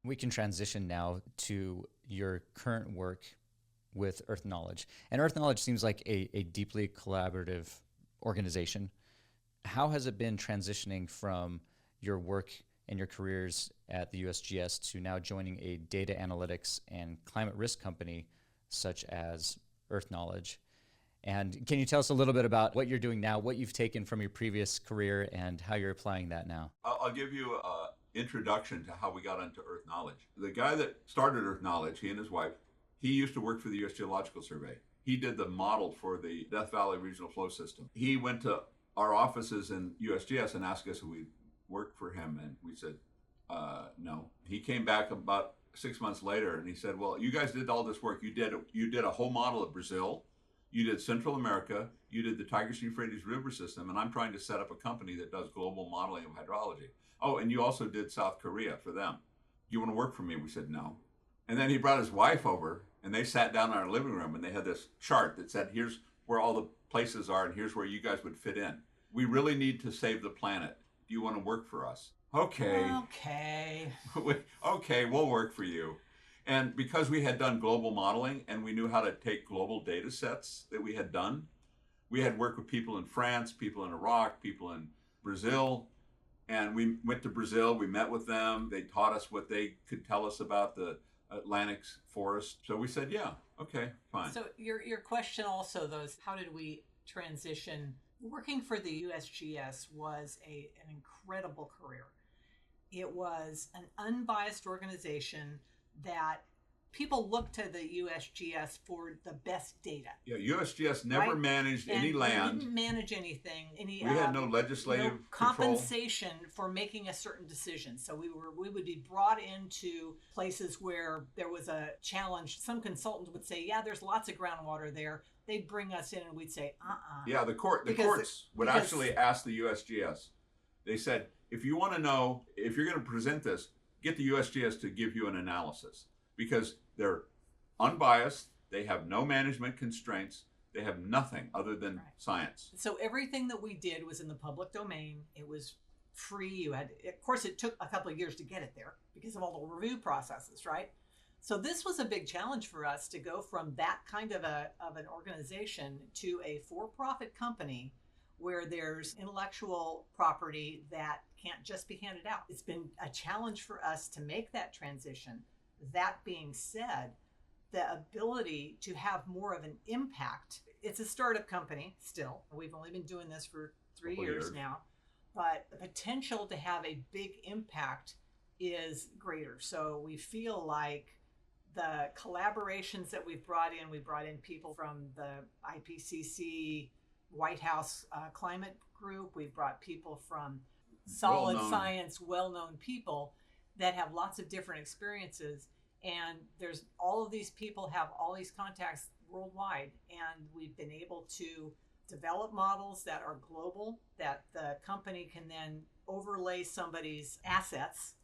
We can transition now to your current work with Earth Knowledge. And Earth Knowledge seems like a deeply collaborative organization. How has it been transitioning from your work and your careers at the USGS to now joining a data analytics and climate risk company such as Earth Knowledge? And can you tell us a little bit about what you're doing now, what you've taken from your previous career, and how you're applying that now? I'll give you an introduction to how we got into Earth Knowledge. The guy that started Earth Knowledge, he and his wife, he used to work for the U.S. Geological Survey. He did the model for the Death Valley Regional Flow System. He went to our offices in USGS and asked us if we'd work for him, and we said no. He came back about 6 months later and he said, well, you guys did all this work. You did a whole model of Brazil, you did Central America, you did the Tigris-Euphrates River system, and I'm trying to set up a company that does global modeling of hydrology. Oh, and you also did South Korea for them. You want to work for me? We said no. And then he brought his wife over and they sat down in our living room and they had this chart that said, here's where all the places are and here's where you guys would fit in. We really need to save the planet. Do you want to work for us? Okay. Okay, we'll work for you. And because we had done global modeling and we knew how to take global data sets that we had done, we had worked with people in France, people in Iraq, people in Brazil. And we went to Brazil, we met with them. They taught us what they could tell us about the Atlantic forest. So we said, yeah, okay, fine. So your question also, though, is how did we transition? Working for the USGS was an incredible career. It was an unbiased organization that people looked to the USGS for the best data. Yeah, USGS never managed any land. We didn't manage anything. We had no legislative compensation for making a certain decision. So we would be brought into places where there was a challenge. Some consultants would say, yeah, there's lots of groundwater there. They'd bring us in and we'd say, Yeah, the courts would actually ask the USGS. They said, if you want to know, if you're going to present this, get the USGS to give you an analysis, because they're unbiased, they have no management constraints, they have nothing other than science. So everything that we did was in the public domain. It was free. Of course, it took a couple of years to get it there because of all the review processes, right? So this was a big challenge for us to go from that kind of an organization to a for-profit company where there's intellectual property that can't just be handed out. It's been a challenge for us to make that transition. That being said, the ability to have more of an impact. It's a startup company still. We've only been doing this for 3 years now, but the potential to have a big impact is greater. So we feel like the collaborations that we brought in people from the IPCC, White House climate group. We've brought people from solid science, well-known people that have lots of different experiences. And there's all of these people have all these contacts worldwide. And we've been able to develop models that are global, that the company can then overlay somebody's assets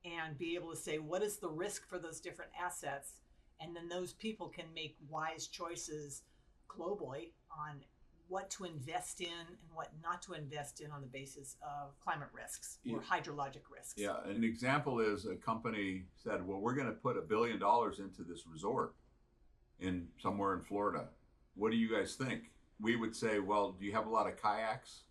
and be able to say, what is the risk for those different assets? And then those people can make wise choices globally on what to invest in and what not to invest in on the basis of climate risks or hydrologic risks. Yeah, an example is a company said, well, we're going to put $1 billion into this resort somewhere in Florida. What do you guys think? We would say, well, do you have a lot of kayaks?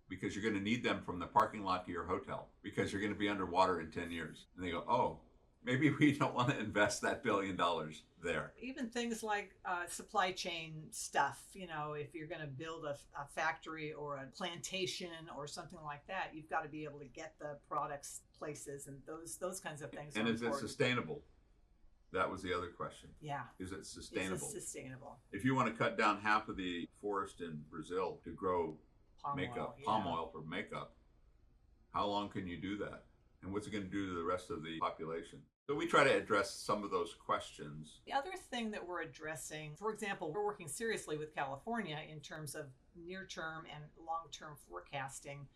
Because you're going to need them from the parking lot to your hotel because you're going to be underwater in 10 years. And they go, oh, maybe we don't want to invest that $1 billion there. Even things like supply chain stuff, if you're going to build a factory or a plantation or something like that, you've got to be able to get the products places, and those kinds of things. And are is important. it sustainable? That was the other question. Yeah. Is it sustainable? Is it sustainable? If you want to cut down half of the forest in Brazil to grow palm oil for makeup, how long can you do that? And what's it going to do to the rest of the population? So we try to address some of those questions. The other thing that we're addressing, for example, we're working seriously with California in terms of near-term and long-term forecasting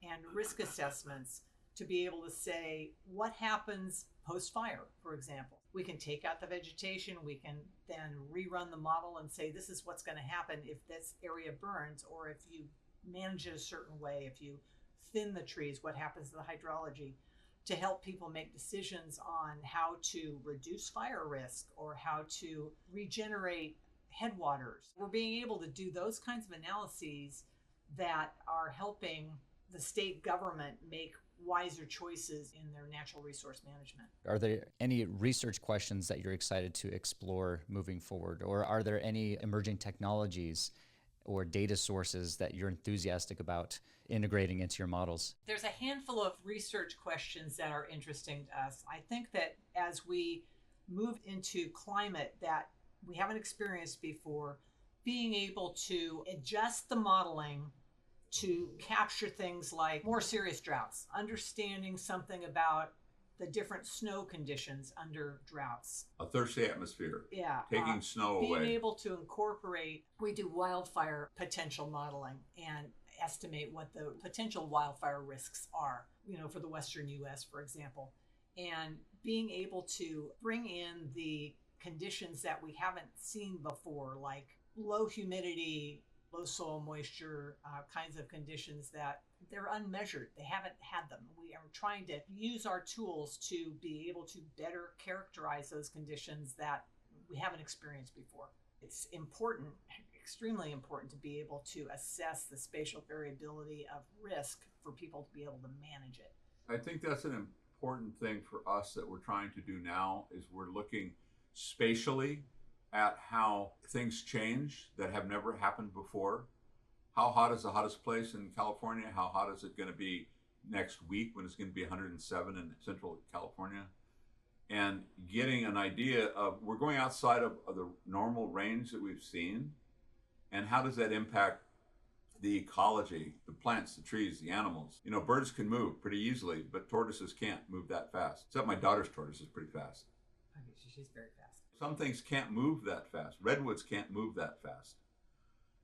and risk assessments to be able to say what happens post-fire, for example. We can take out the vegetation, we can then rerun the model and say this is what's going to happen if this area burns, or if you manage it a certain way, if you thin the trees, what happens to the hydrology, to help people make decisions on how to reduce fire risk or how to regenerate headwaters. We're being able to do those kinds of analyses that are helping the state government make wiser choices in their natural resource management. Are there any research questions that you're excited to explore moving forward? Or are there any emerging technologies or data sources that you're enthusiastic about integrating into your models? There's a handful of research questions that are interesting to us. I think that as we move into climate that we haven't experienced before, being able to adjust the modeling to capture things like more serious droughts, understanding something about the different snow conditions under droughts. A thirsty atmosphere. Yeah. Taking snow being away. Being able to incorporate, we do wildfire potential modeling and estimate what the potential wildfire risks are, for the Western US, for example. And being able to bring in the conditions that we haven't seen before, like low humidity, low soil moisture, kinds of conditions that they're unmeasured. They haven't had them. We are trying to use our tools to be able to better characterize those conditions that we haven't experienced before. It's important, extremely important, to be able to assess the spatial variability of risk for people to be able to manage it. I think that's an important thing for us that we're trying to do now is we're looking spatially at how things change that have never happened before. How hot is the hottest place in California? How hot is it going to be next week when it's going to be 107 in Central California? And getting an idea of, we're going outside of the normal range that we've seen, and how does that impact the ecology, the plants, the trees, the animals? Birds can move pretty easily, but tortoises can't move that fast. Except my daughter's tortoise is pretty fast. Okay, she's very fast. Some things can't move that fast. Redwoods can't move that fast.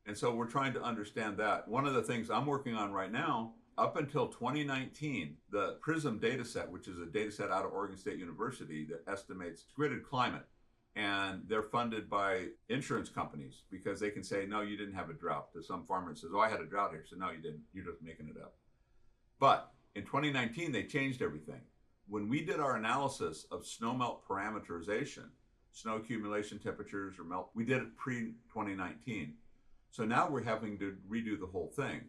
And so we're trying to understand that. One of the things I'm working on right now, up until 2019, the PRISM data set, which is a data set out of Oregon State University that estimates gridded climate. And they're funded by insurance companies because they can say, no, you didn't have a drought. To some farmer that says, oh, I had a drought here. So no, you didn't. You're just making it up. But in 2019, they changed everything. When we did our analysis of snowmelt parameterization, snow accumulation temperatures or melt, we did it pre-2019. So now we're having to redo the whole thing.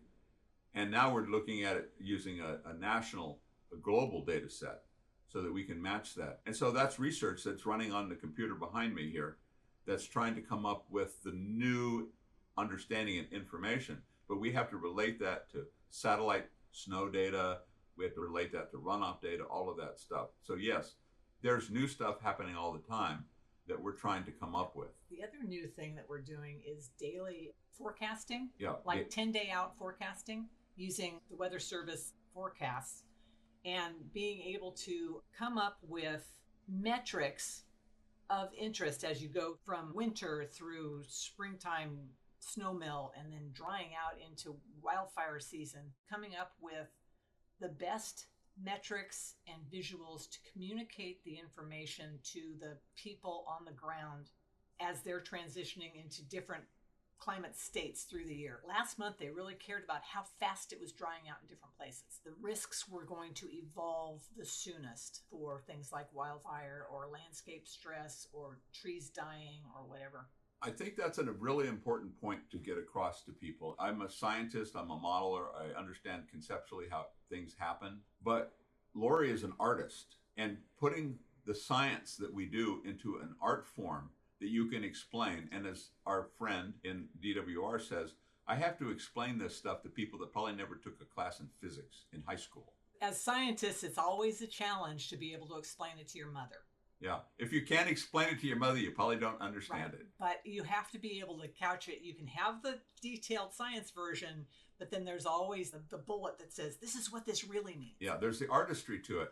And now we're looking at it using a global data set so that we can match that. And so that's research that's running on the computer behind me here that's trying to come up with the new understanding and information. But we have to relate that to satellite snow data. We have to relate that to runoff data, all of that stuff. So yes, there's new stuff happening all the time that we're trying to come up with. The other new thing that we're doing is daily forecasting, 10-day out forecasting using the Weather Service forecasts, and being able to come up with metrics of interest as you go from winter through springtime snowmelt and then drying out into wildfire season, coming up with the best metrics and visuals to communicate the information to the people on the ground as they're transitioning into different climate states through the year. Last month, they really cared about how fast it was drying out in different places. The risks were going to evolve the soonest for things like wildfire or landscape stress or trees dying or whatever. I think that's a really important point to get across to people. I'm a scientist, I'm a modeler, I understand conceptually how things happen, but Lorrie is an artist, and putting the science that we do into an art form that you can explain. And as our friend in DWR says, I have to explain this stuff to people that probably never took a class in physics in high school. As scientists, it's always a challenge to be able to explain it to your mother. Yeah. If you can't explain it to your mother, you probably don't understand it. But you have to be able to couch it. You can have the detailed science version, but then there's always the bullet that says, this is what this really means. Yeah, there's the artistry to it.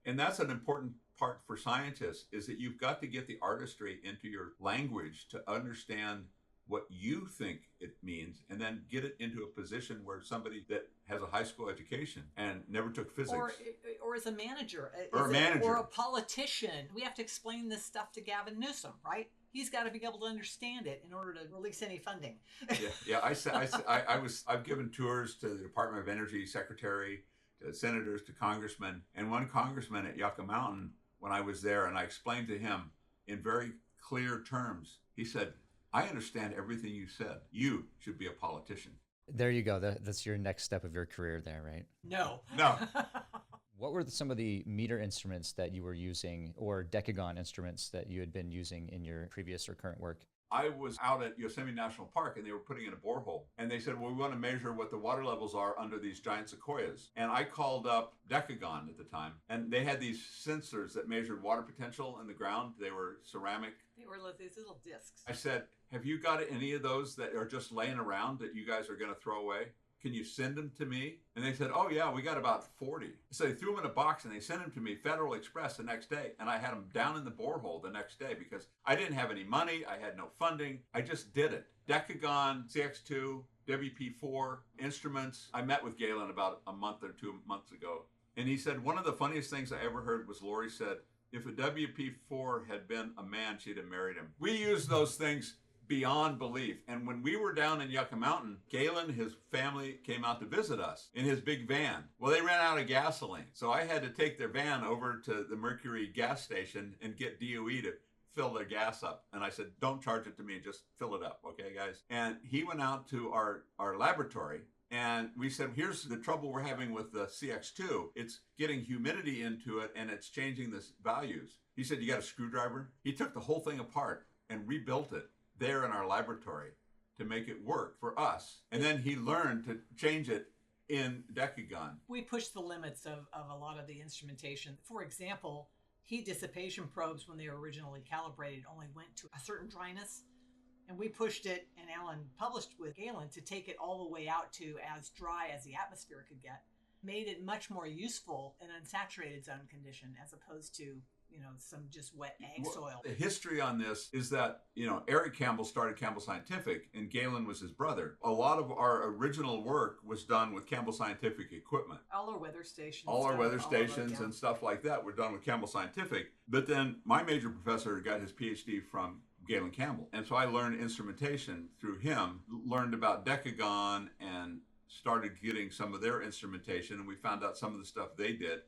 And that's an important part for scientists, is that you've got to get the artistry into your language to understand what you think it means, and then get it into a position where somebody that has a high school education and never took physics, or as a manager, or a politician, we have to explain this stuff to Gavin Newsom, right? He's got to be able to understand it in order to release any funding. Yeah. I've given tours to the Department of Energy secretary, to senators, to congressmen, and one congressman at Yucca Mountain, when I was there, and I explained to him in very clear terms, he said, I understand everything you said. You should be a politician. There you go. That's your next step of your career there, right? No. What were some of the meter instruments that you were using, or decagon instruments that you had been using in your previous or current work? I was out at Yosemite National Park, and they were putting in a borehole. And they said, well, we want to measure what the water levels are under these giant sequoias. And I called up Decagon at the time, and they had these sensors that measured water potential in the ground. They were ceramic. They were these little discs. I said, have you got any of those that are just laying around that you guys are going to throw away? Can you send them to me? And they said, oh yeah, we got about 40. So they threw them in a box and they sent them to me Federal Express the next day. And I had them down in the borehole the next day because I didn't have any money. I had no funding. I just did it. Decagon, CX2, WP4, instruments. I met with Galen about a month or 2 months ago. And he said, one of the funniest things I ever heard was Lorrie said, if a WP4 had been a man, she'd have married him. We use those things beyond belief. And when we were down in Yucca Mountain, Galen, his family came out to visit us in his big van. Well, they ran out of gasoline. So I had to take their van over to the Mercury gas station and get DOE to fill their gas up. And I said, don't charge it to me, just fill it up. Okay, guys? And he went out to our laboratory, and we said, here's the trouble we're having with the CX2. It's getting humidity into it and it's changing the values. He said, you got a screwdriver? He took the whole thing apart and rebuilt it there in our laboratory to make it work for us. And then he learned to change it in Decagon. We pushed the limits of a lot of the instrumentation. For example, heat dissipation probes, when they were originally calibrated, only went to a certain dryness. And we pushed it, and Alan published with Galen, to take it all the way out to as dry as the atmosphere could get. Made it much more useful in unsaturated zone condition as opposed to some just wet ag soil. The history on this is that, Eric Campbell started Campbell Scientific and Galen was his brother. A lot of our original work was done with Campbell Scientific equipment. All our weather stations. And stuff like that were done with Campbell Scientific. But then my major professor got his PhD from Galen Campbell. And so I learned instrumentation through him, learned about Decagon and started getting some of their instrumentation. And we found out some of the stuff they did.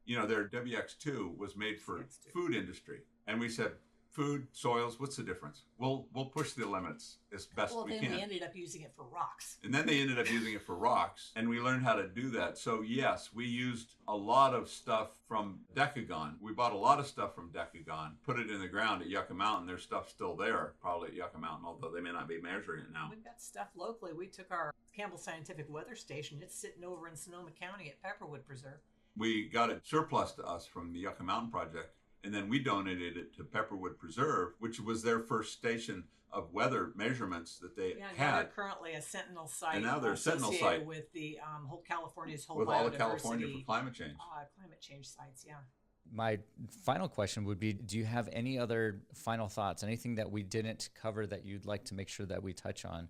Their WX2 was made for food industry. And we said, food, soils, what's the difference? We'll push the limits as best we can. Well, then we ended up using it for rocks. And then they ended up using it for rocks. And we learned how to do that. So yes, we used a lot of stuff from Decagon. We bought a lot of stuff from Decagon, put it in the ground at Yucca Mountain. There's stuff still there, probably at Yucca Mountain, although they may not be measuring it now. We've got stuff locally. We took our Campbell Scientific weather station. It's sitting over in Sonoma County at Pepperwood Preserve. We got it surplus to us from the Yucca Mountain Project, and then we donated it to Pepperwood Preserve, which was their first station of weather measurements that they had. Now they're currently a sentinel site. And now they're a sentinel site with the whole California's whole with biodiversity. all of California for climate change. Climate change sites, yeah. My final question would be, do you have any other final thoughts, anything that we didn't cover that you'd like to make sure that we touch on?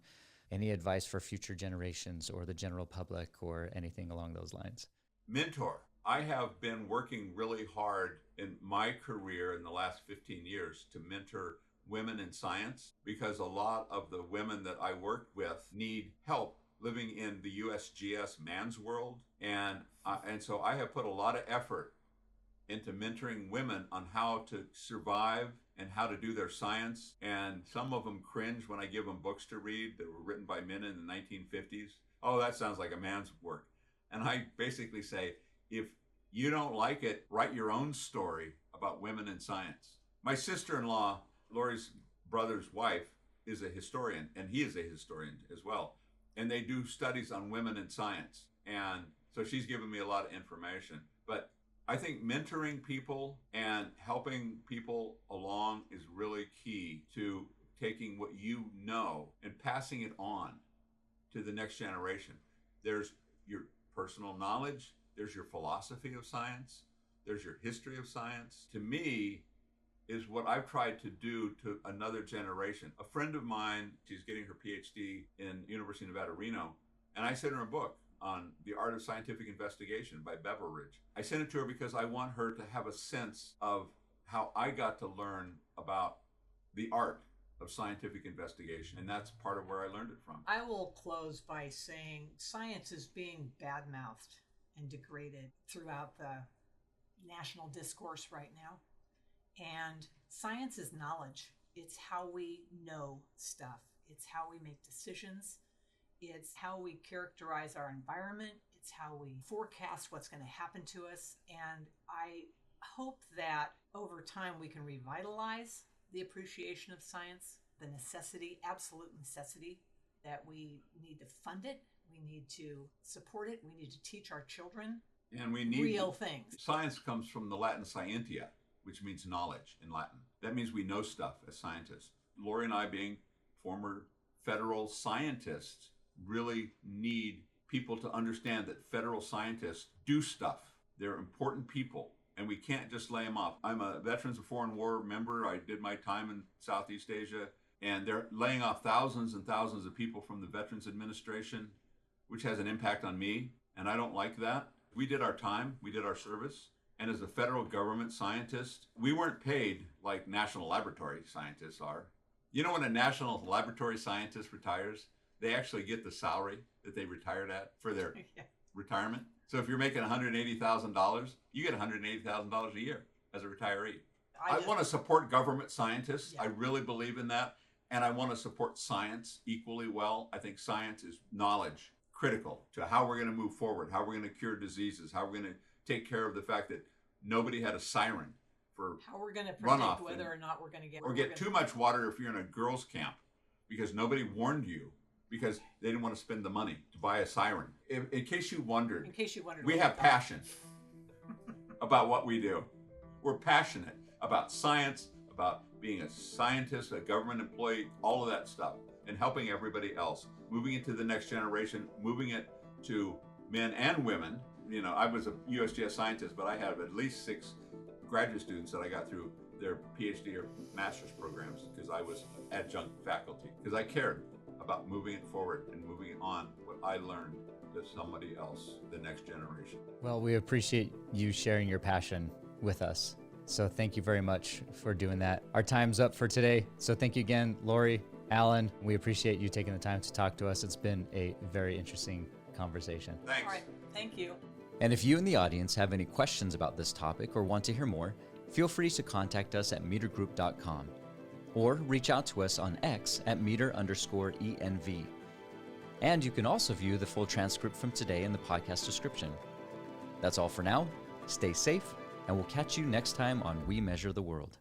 Any advice for future generations or the general public or anything along those lines? Mentor. I have been working really hard in my career in the last 15 years to mentor women in science, because a lot of the women that I work with need help living in the USGS man's world. And so I have put a lot of effort into mentoring women on how to survive and how to do their science. And some of them cringe when I give them books to read that were written by men in the 1950s. Oh, that sounds like a man's work. And I basically say, if You don't like it, write your own story about women in science. My sister-in-law, Lori's brother's wife, is a historian, and he is a historian as well. And they do studies on women in science. And so she's given me a lot of information. But I think mentoring people and helping people along is really key to taking what you know and passing it on to the next generation. There's your personal knowledge, there's your philosophy of science, there's your history of science. To me, is what I've tried to do to another generation. A friend of mine, she's getting her PhD in University of Nevada, Reno, and I sent her a book on The Art of Scientific Investigation by Beveridge. I sent it to her because I want her to have a sense of how I got to learn about the art of scientific investigation, and that's part of where I learned it from. I will close by saying science is being badmouthed and degraded throughout the national discourse right now. And science is knowledge. It's how we know stuff. It's how we make decisions. It's how we characterize our environment. It's how we forecast what's going to happen to us. And I hope that over time we can revitalize the appreciation of science, the necessity, absolute necessity, that we need to fund it. We need to support it. We need to teach our children and we need real things. Science comes from the Latin scientia, which means knowledge in Latin. That means we know stuff as scientists. Lori and I, being former federal scientists, really need people to understand that federal scientists do stuff. They're important people, and we can't just lay them off. I'm a Veterans of Foreign War member. I did my time in Southeast Asia, and they're laying off thousands and thousands of people from the Veterans Administration, which has an impact on me, and I don't like that. We did our time, we did our service. And as a federal government scientist, we weren't paid like national laboratory scientists are. You know, when a national laboratory scientist retires, they actually get the salary that they retired at for their retirement. So if you're making $180,000, you get $180,000 a year as a retiree. I want to support government scientists. Yeah. I really believe in that. And I want to support science equally well. I think science is knowledge, critical to how we're going to move forward, how we're going to cure diseases, how we're going to take care of the fact that nobody had a siren for how we're going to predict whether or not we're going to get too much water if you're in a girls' camp because nobody warned you because they didn't want to spend the money to buy a siren. In case you wondered, we have passion about what we do. We're passionate about science, about being a scientist, a government employee, all of that stuff, and helping everybody else, moving it to the next generation, moving it to men and women. You know, I was a USGS scientist, but I have at least 6 graduate students that I got through their PhD or master's programs because I was adjunct faculty, because I cared about moving it forward and moving it on what I learned to somebody else, the next generation. Well, we appreciate you sharing your passion with us. So thank you very much for doing that. Our time's up for today. So thank you again, Lorrie, Alan. We appreciate you taking the time to talk to us. It's been a very interesting conversation. Thanks. All right. Thank you. And if you in the audience have any questions about this topic or want to hear more, feel free to contact us at metergroup.com or reach out to us on X at meter_ENV. And you can also view the full transcript from today in the podcast description. That's all for now. Stay safe, and we'll catch you next time on We Measure the World.